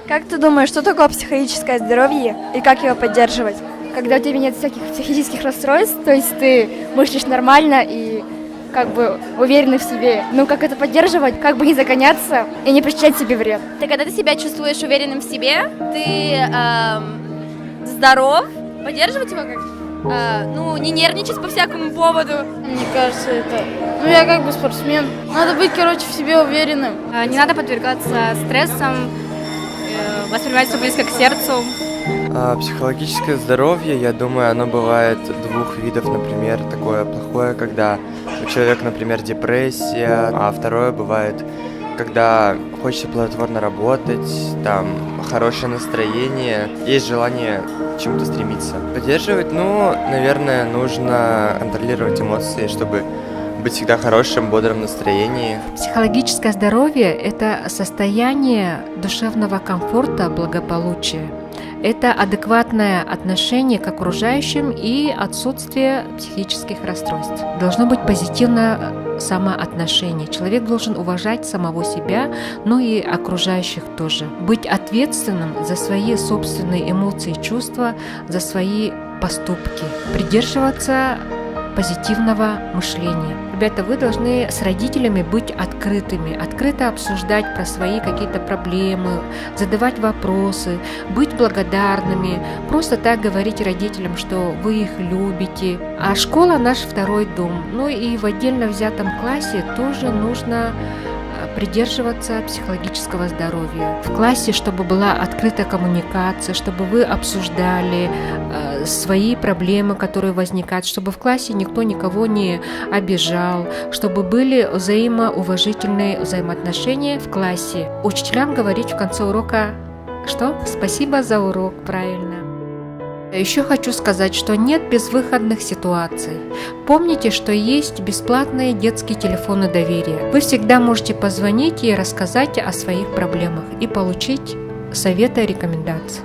Как ты думаешь, что такое психологическое здоровье и как его поддерживать? Когда у тебя нет всяких психических расстройств, то есть ты мыслишь нормально и как бы уверены в себе. Ну, как это поддерживать, как бы не загоняться и не причинять себе вред. Когда ты себя чувствуешь уверенным в себе, ты здоров, поддерживать его как? Не нервничать по всякому поводу. Мне кажется, это... я как бы спортсмен. Надо быть, в себе уверенным. Не надо подвергаться стрессам, воспринимать все близко к сердцу. Психологическое здоровье, я думаю, оно бывает двух видов. Например, такое плохое, когда у человека, например, депрессия, а второе бывает, когда хочется плодотворно работать, там хорошее настроение, есть желание к чему-то стремиться. Поддерживать, наверное, нужно контролировать эмоции, чтобы быть всегда в хорошем, бодром настроении. Психологическое здоровье – это состояние душевного комфорта, благополучия. Это адекватное отношение к окружающим и отсутствие психических расстройств. Должно быть позитивное самоотношение. Человек должен уважать самого себя, но и окружающих тоже. Быть ответственным за свои собственные эмоции и чувства, за свои поступки. Придерживаться позитивного мышления. Ребята, вы должны с родителями быть открытыми, открыто обсуждать про свои какие-то проблемы, задавать вопросы, быть благодарными, просто так говорить родителям, что вы их любите. А школа наш второй дом. И в отдельно взятом классе тоже нужно придерживаться психологического здоровья. В классе, чтобы была открытая коммуникация, чтобы вы обсуждали свои проблемы, которые возникают, чтобы в классе никто никого не обижал, чтобы были взаимоуважительные взаимоотношения в классе. Учителям говорить в конце урока, что? Спасибо за урок, правильно. Еще хочу сказать, что нет безвыходных ситуаций. Помните, что есть бесплатные детские телефоны доверия. Вы всегда можете позвонить и рассказать о своих проблемах и получить советы и рекомендации.